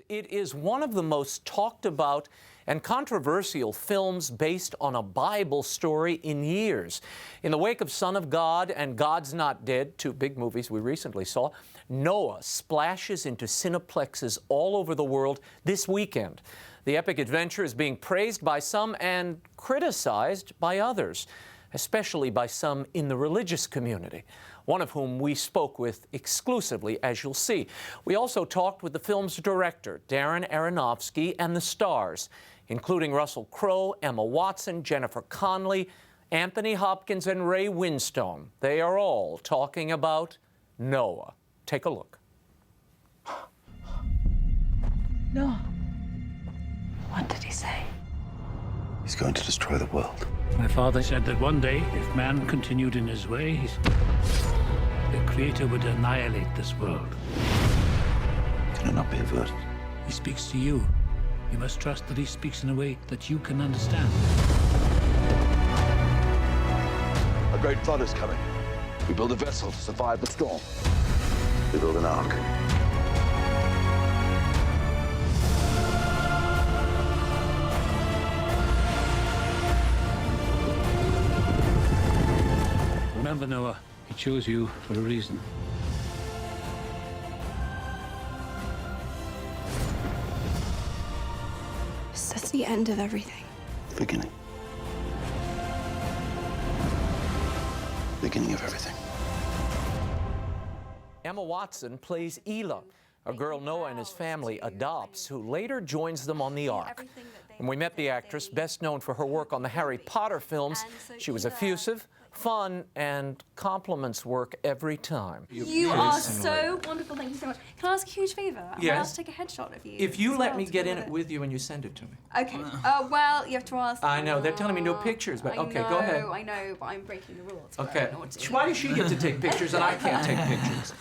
it is one of the most talked about and controversial films based on a Bible story in years. In the wake of Son of God and God's Not Dead, two big movies we recently saw, Noah splashes into cineplexes all over the world this weekend. The epic adventure is being praised by some and criticized by others, especially by some in the religious community, one of whom we spoke with exclusively, as you'll see. We also talked with the film's director, Darren Aronofsky, and the stars, including Russell Crowe, Emma Watson, Jennifer Connelly, Anthony Hopkins, and Ray Winstone. They are all talking about Noah. Take a look. No. What did he say? He's going to destroy the world. My father said that one day, if man continued in his ways, the Creator would annihilate this world. Can it not be averted? He speaks to you. You must trust that he speaks in a way that you can understand. A great flood is coming. We build a vessel to survive the storm. We build an ark. Remember, Noah, he chose you for a reason. Is this the end of everything? Beginning. Beginning of everything. Emma Watson plays Elah, a girl Noah and his family adopts, who later joins them on the Ark. When we met the actress, best known for her work on the Harry Potter films, she was effusive, fun, and compliments work every time. You are so wonderful. Thank you so much. Can I ask a huge favor? Yes. I'm allowed to take a headshot of you. If you let me get in it it with you and you send it to me. Okay. Well, you have to ask. I know, they're telling me no pictures, but okay, go ahead. I know, but I'm breaking the rules. Okay. Why does she get to take pictures and I can't take pictures?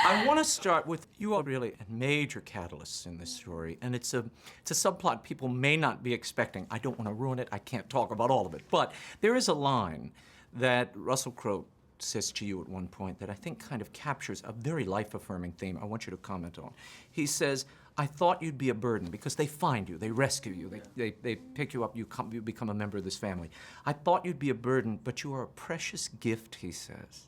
I want to start with, you are really a major catalyst in this story, and it's a subplot people may not be expecting. I don't want to ruin it. I can't talk about all of it. But there is a line that Russell Crowe says to you at one point that I think kind of captures a very life-affirming theme I want you to comment on. He says, I thought you'd be a burden, because they find you, they rescue you, they pick you up, you become a member of this family. I thought you'd be a burden, but you are a precious gift, he says.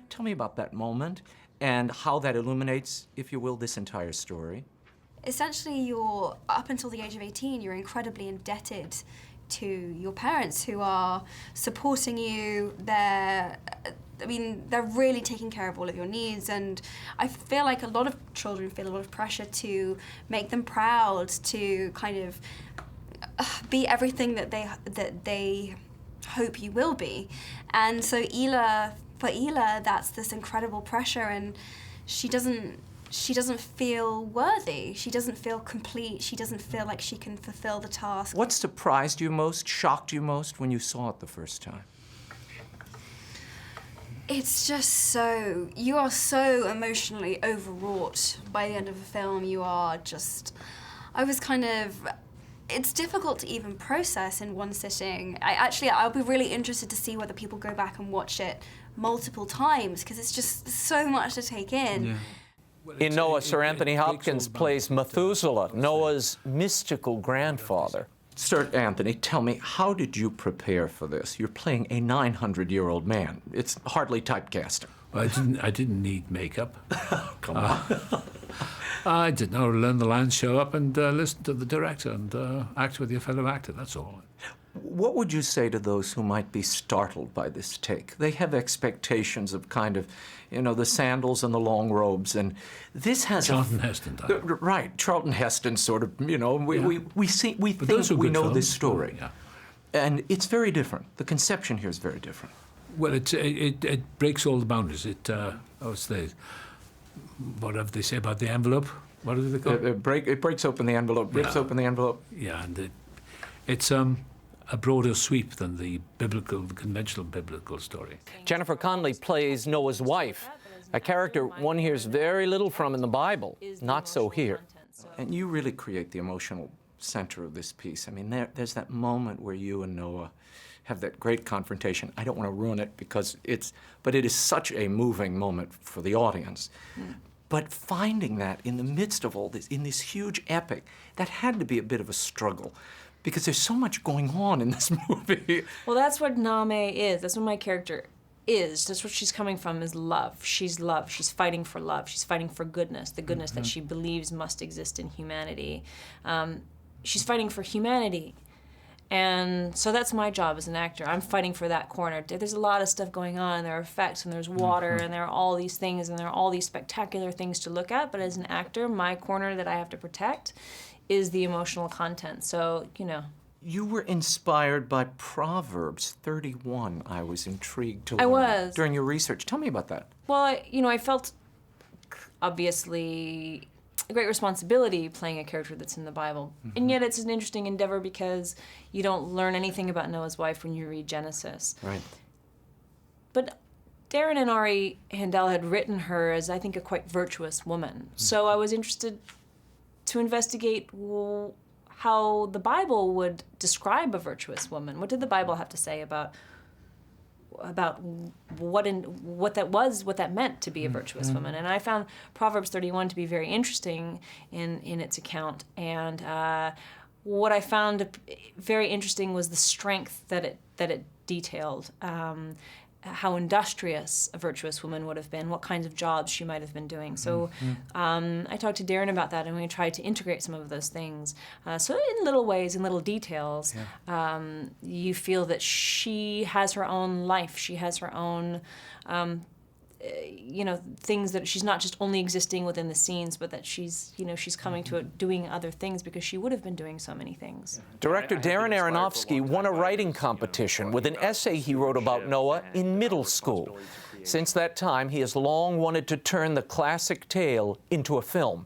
Tell me about that moment and how that illuminates, if you will, this entire story. Essentially, you're, up until the age of 18, you're incredibly indebted to your parents who are supporting you. They're really taking care of all of your needs, and I feel like a lot of children feel a lot of pressure to make them proud, to kind of be everything that they hope you will be. And so for Elah, that's this incredible pressure, and she doesn't feel worthy. She doesn't feel complete. She doesn't feel like she can fulfill the task. What surprised you most, shocked you most when you saw it the first time? It's just you are so emotionally overwrought by the end of the film. It's difficult to even process in one sitting. I'll be really interested to see whether people go back and watch it multiple times, because it's just so much to take in. Yeah. In Noah, Sir Anthony Hopkins plays Methuselah, Noah's mystical grandfather. Sir Anthony, tell me, how did you prepare for this? You're playing a 900-year-old man. It's hardly typecasting. Well, I didn't need makeup. Come on. I didn't know. Learn the lines, show up, and listen to the director and act with your fellow actor. That's all. What would you say to those who might be startled by this take? They have expectations of kind of, the sandals and the long robes, and this has Charlton Heston type. Right, Charlton Heston sort of, we think we know this story. Yeah. And it's very different. The conception here is very different. Well, it breaks all the boundaries. What have they say about the envelope? What do they call it? It breaks open the envelope, rips open the envelope. Yeah, and it's a broader sweep than the conventional biblical story. Jennifer Connelly plays Noah's wife, a character one hears very little from in the Bible, not so here. And you really create the emotional center of this piece. I mean, there's that moment where you and Noah have that great confrontation. I don't want to ruin it but it is such a moving moment for the audience. But finding that in the midst of all this, in this huge epic, that had to be a bit of a struggle because there's so much going on in this movie. Well, that's what Name is. That's what my character is. That's what she's coming from, is love. She's love. She's fighting for love. She's fighting for goodness, the goodness that she believes must exist in humanity. She's fighting for humanity. And so that's my job as an actor. I'm fighting for that corner. There's a lot of stuff going on, and there are effects, and there's water, and there are all these things, and there are all these spectacular things to look at. But as an actor, my corner that I have to protect is the emotional content. So, you know. You were inspired by Proverbs 31, I was intrigued to learn. I was. During your research. Tell me about that. Well, I felt, obviously, a great responsibility playing a character that's in the Bible. And yet it's an interesting endeavor because you don't learn anything about Noah's wife when you read Genesis. Right. But Darren and Ari Handel had written her as, I think, a quite virtuous woman. So I was interested to investigate how the Bible would describe a virtuous woman. What did the Bible have to say about what that meant to be a virtuous woman? And I found Proverbs 31 to be very interesting in its account. And what I found very interesting was the strength that it detailed. How industrious a virtuous woman would have been, what kinds of jobs she might have been doing. So I talked to Darren about that, and we tried to integrate some of those things. So in little ways, in little details, you feel that she has her own life. She has her own things that she's not just only existing within the scenes, but that she's coming to it doing other things because she would have been doing so many things. Director Darren Aronofsky won a writing competition with an essay he wrote about Noah in middle school. Since that time, he has long wanted to turn the classic tale into a film.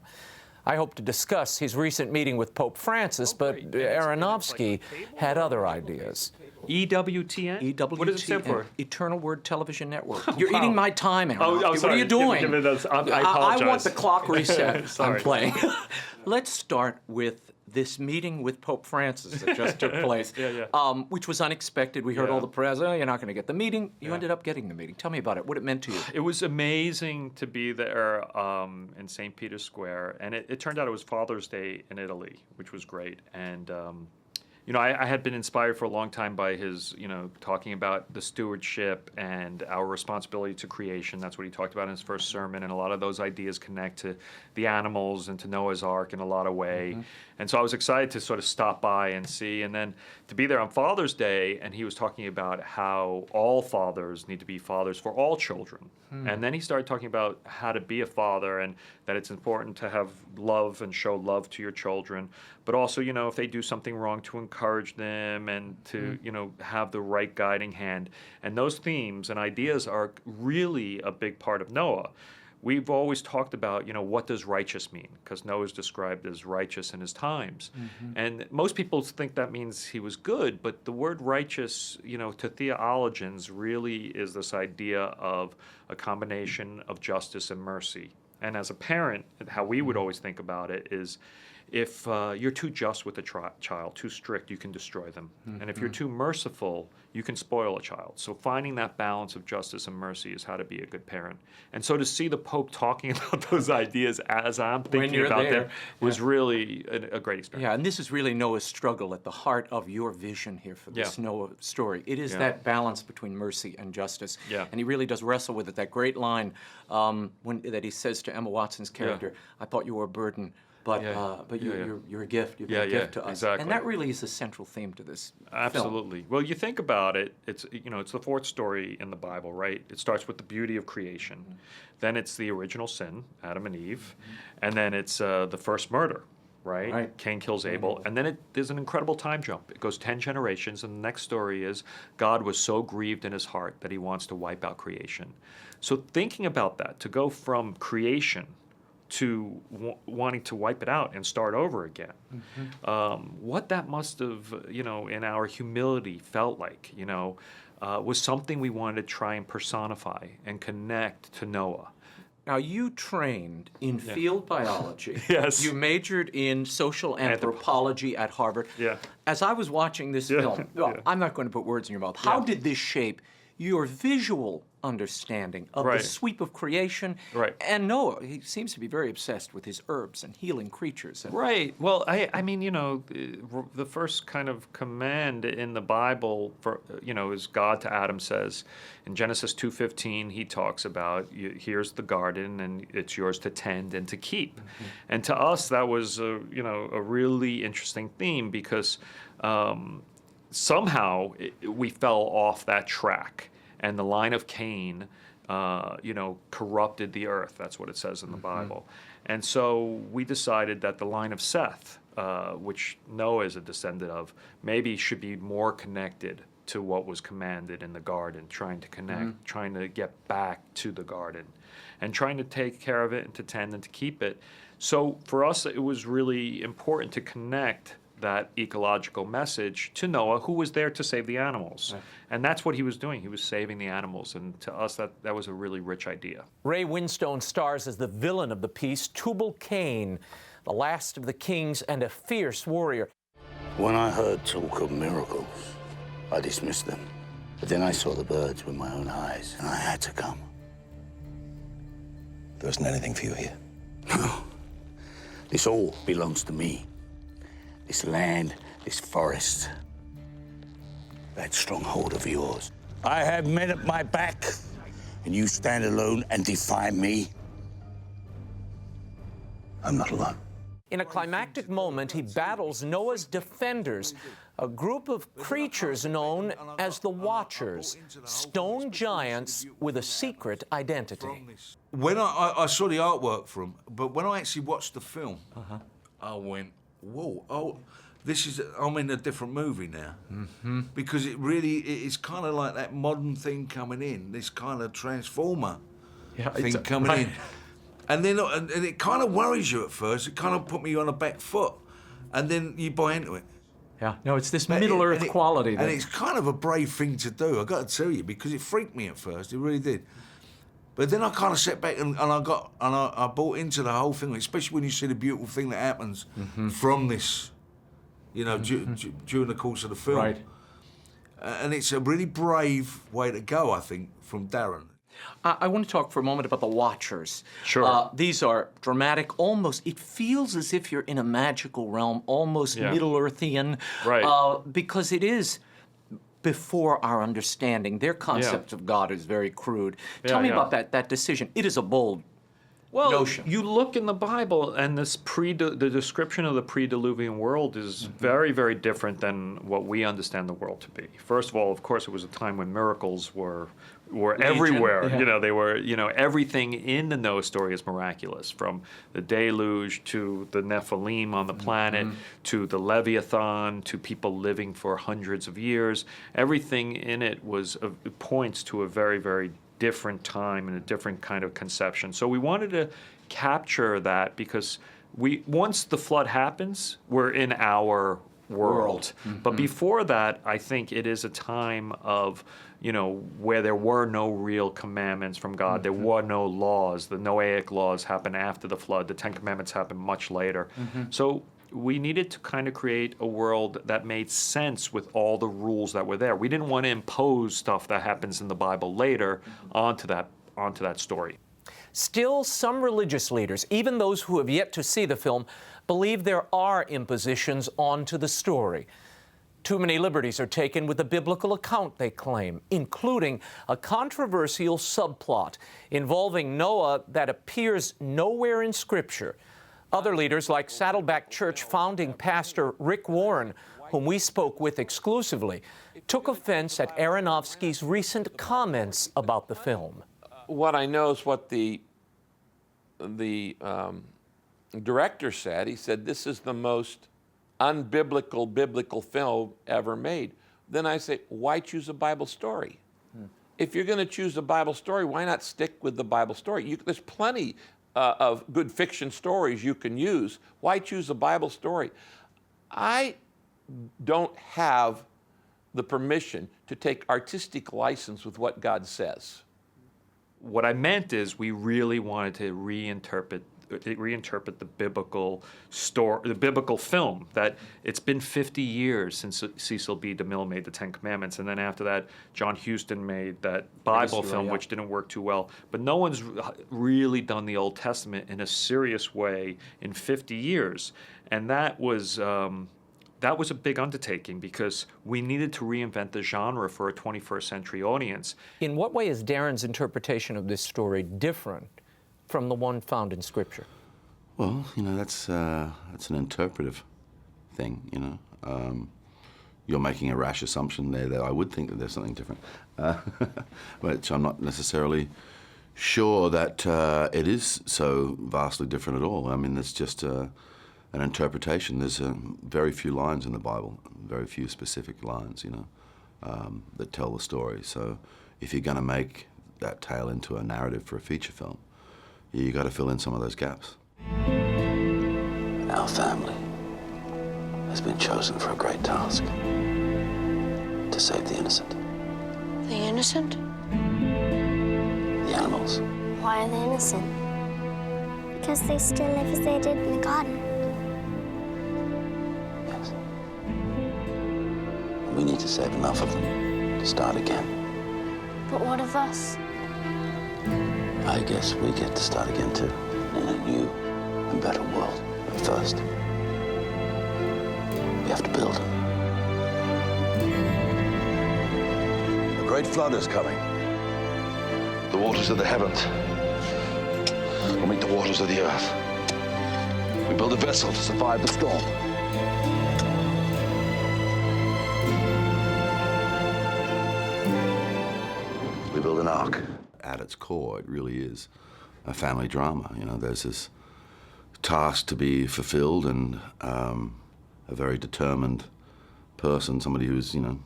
I hope to discuss his recent meeting with Pope Francis, but Aronofsky had other ideas. EWTN? EWTN. What does it stand for? Eternal Word Television Network. You're eating my time, Aaron. Oh, What sorry. are you doing? Give me those. I apologize. I want the clock reset. Sorry. I'm playing. Let's start with this meeting with Pope Francis that just took place, which was unexpected. We heard all the press, oh, you're not going to get the meeting. You ended up getting the meeting. Tell me about it, what it meant to you. It was amazing to be there in St. Peter's Square. And it turned out it was Father's Day in Italy, which was great. And I had been inspired for a long time by his, talking about the stewardship and our responsibility to creation. That's what he talked about in his first sermon, and a lot of those ideas connect to the animals and to Noah's Ark in a lot of way. And so I was excited to sort of stop by and see, and then to be there on Father's Day, and he was talking about how all fathers need to be fathers for all children. And then he started talking about how to be a father and that it's important to have love and show love to your children, but also, if they do something wrong, to encourage them and to, have the right guiding hand. And those themes and ideas are really a big part of Noah. We've always talked about, what does righteous mean? Because Noah is described as righteous in his times. And most people think that means he was good, but the word righteous, to theologians really is this idea of a combination of justice and mercy. And as a parent, how we would always think about it is, if you're too just with a child, too strict, you can destroy them. And if you're too merciful, you can spoil a child. So finding that balance of justice and mercy is how to be a good parent. And so to see the Pope talking about those ideas as I'm thinking about them was really a great experience. Yeah, and this is really Noah's struggle at the heart of your vision here for this Noah story. It is that balance between mercy and justice. And he really does wrestle with it. That great line that he says to Emma Watson's character, I thought you were a burden, but you're a gift. You're a gift to us. Exactly. And that really is the central theme to this Absolutely. film. Well, you think about it, it's the fourth story in the Bible, right? It starts with the beauty of creation. Then it's the original sin, Adam and Eve. And then it's the first murder, right? Cain kills Abel. And then there's an incredible time jump. It goes 10 generations, and the next story is God was so grieved in his heart that he wants to wipe out creation. So thinking about that, to go from creation to wanting to wipe it out and start over again. What that must have, in our humility felt like, was something we wanted to try and personify and connect to Noah. Now, you trained in field biology. Yes. You majored in social anthropology at Harvard. As I was watching this film, I'm not going to put words in your mouth. How did this shape your visual understanding of Right. the sweep of creation. Right. And Noah, he seems to be very obsessed with his herbs and healing creatures. And Right. Well, I mean, you know, the first kind of command in the Bible, for you know, is God to Adam says in Genesis 2:15, he talks about, here's the garden and it's yours to tend and to keep. And to us, that was, you know, a really interesting theme because somehow we fell off that track, and the line of Cain, you know, corrupted the earth. That's what it says in the Bible. And so we decided that the line of Seth, which Noah is a descendant of, maybe should be more connected to what was commanded in the garden, trying to connect, trying to get back to the garden, and trying to take care of it and to tend and to keep it. So for us, it was really important to connect that ecological message to Noah, who was there to save the animals. Right. And that's what he was doing. He was saving the animals. And to us, that was a really rich idea. Ray Winstone stars as the villain of the piece, Tubal-Cain, the last of the kings and a fierce warrior. When I heard talk of miracles, I dismissed them. But then I saw the birds with my own eyes, and I had to come. There isn't anything for you here. No. This all belongs to me. This land, this forest, that stronghold of yours. I have men at my back, and you stand alone and defy me? I'm not alone. In a climactic moment, he battles Noah's defenders, a group of creatures known as the Watchers, stone giants with a secret identity. When I saw the artwork for him, but when I actually watched the film, I went, whoa, oh, I'm in a different movie now. Because it's kind of like that modern thing coming in, this kind of transformer thing coming in. And then and it kind of worries you at first. It kind of put me on a back foot. And then you buy into it. Yeah, no, it's this Middle-earth quality. And it's kind of a brave thing to do, I've got to tell you, because it freaked me at first, it really did. But then I kind of sat back and I bought into the whole thing, especially when you see the beautiful thing that happens from this, you know, during the course of the film. Right. And it's a really brave way to go, I think, from Darren. I want to talk for a moment about the Watchers. Sure. These are dramatic, almost, it feels as if you're in a magical realm, almost Middle-earthian. Right. Because it is before our understanding. Their concept of God is very crude. Tell me about that decision. It is a bold notion. You look in the Bible, and this the description of the pre-Diluvian world is very, very different than what we understand the world to be. First of all, of course, it was a time when miracles were everywhere. You know, they were, you know, everything in the Noah story is miraculous, from the deluge to the Nephilim on the planet to the Leviathan to people living for hundreds of years. Everything in it points to a very, very different time and a different kind of conception. So we wanted to capture that because once the flood happens, we're in our world. But before that, I think it is a time of, you know, where there were no real commandments from God. There were no laws. The Noahic laws happened after the flood. The Ten Commandments happened much later. So we needed to kind of create a world that made sense with all the rules that were there. We didn't want to impose stuff that happens in the Bible later onto that story. Still, some religious leaders, even those who have yet to see the film, believe there are impositions onto the story. Too many liberties are taken with the biblical account, they claim, including a controversial subplot involving Noah that appears nowhere in Scripture. Other leaders, like Saddleback Church founding pastor Rick Warren, whom we spoke with exclusively, took offense at Aronofsky's recent comments about the film. What I know is what the director said. He said, this is the most unbiblical biblical film ever made. Then I say, why choose a Bible story? If you're going to choose a Bible story, why not stick with the Bible story? There's plenty of good fiction stories you can use. Why choose a Bible story? I don't have the permission to take artistic license with what God says. What I meant is we really wanted to reinterpret reinterpret the biblical story, the biblical film. That it's been 50 years since Cecil B. DeMille made the Ten Commandments, and then after that, John Huston made that Bible film, which didn't work too well. But no one's really done the Old Testament in a serious way in 50 years, and that was a big undertaking because we needed to reinvent the genre for a 21st century audience. In what way is Darren's interpretation of this story different from the one found in Scripture? Well, you know, that's an interpretive thing, you know. You're making a rash assumption there that I would think that there's something different, which I'm not necessarily sure that it is so vastly different at all. I mean, it's just an interpretation. There's very few lines in the Bible, very few specific lines, you know, that tell the story. So if you're going to make that tale into a narrative for a feature film, you got to fill in some of those gaps. Our family has been chosen for a great task. To save the innocent. The innocent? The animals. Why are they innocent? Because they still live as they did in the garden. Yes. We need to save enough of them to start again. But what of us? I guess we get to start again too, in a new and better world. But first, we have to build. A great flood is coming. The waters of the heavens will meet the waters of the earth. We build a vessel to survive the storm. We build an ark. At its core, it really is a family drama. You know, there's this task to be fulfilled, and a very determined person, somebody who's, you know,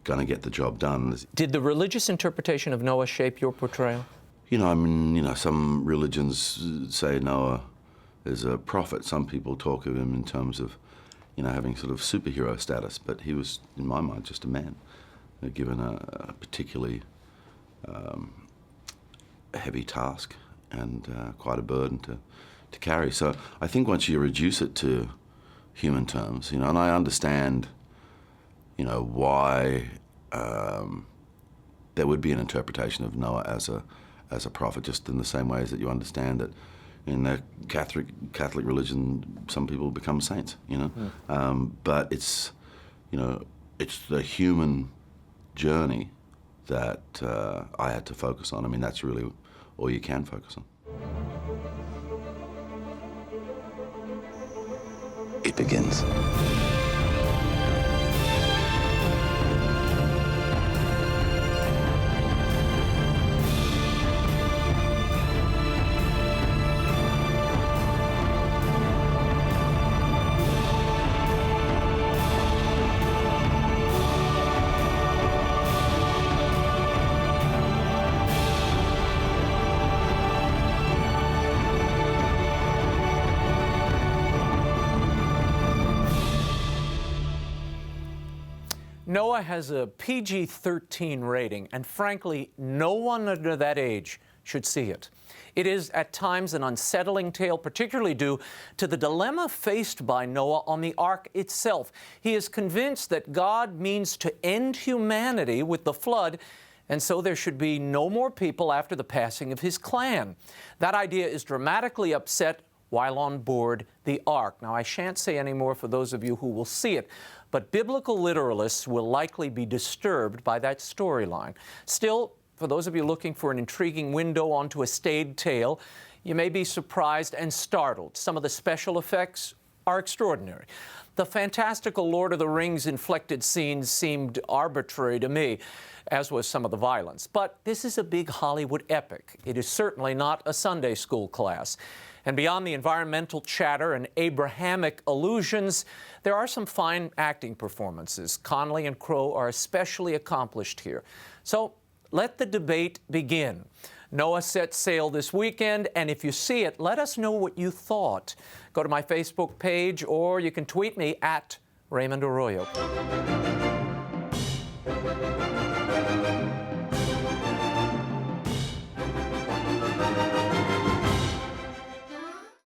going to get the job done. Did the religious interpretation of Noah shape your portrayal? You know, I mean, you know, some religions say Noah is a prophet. Some people talk of him in terms of, you know, having sort of superhero status, but he was, in my mind, just a man, given a particularly heavy task and quite a burden to carry. So I think once you reduce it to human terms, you know, and I understand, you know, why there would be an interpretation of Noah as a prophet, just in the same ways that you understand that in the Catholic religion, some people become saints, you know. But it's, you know, it's the human journey that I had to focus on. I mean, that's really all you can focus on. It begins. Noah has a PG-13 rating, and frankly, no one under that age should see it. It is at times an unsettling tale, particularly due to the dilemma faced by Noah on the ark itself. He is convinced that God means to end humanity with the flood, and so there should be no more people after the passing of his clan. That idea is dramatically upset while on board the ark. Now, I shan't say any more for those of you who will see it, but biblical literalists will likely be disturbed by that storyline. Still, for those of you looking for an intriguing window onto a staid tale, you may be surprised and startled. Some of the special effects are extraordinary. The fantastical Lord of the Rings inflected scenes seemed arbitrary to me, as was some of the violence. But this is a big Hollywood epic. It is certainly not a Sunday school class. And beyond the environmental chatter and Abrahamic allusions, there are some fine acting performances. Connelly and Crowe are especially accomplished here. So let the debate begin. Noah sets sail this weekend, and if you see it, let us know what you thought. Go to my Facebook page, or you can tweet me at Raymond Arroyo.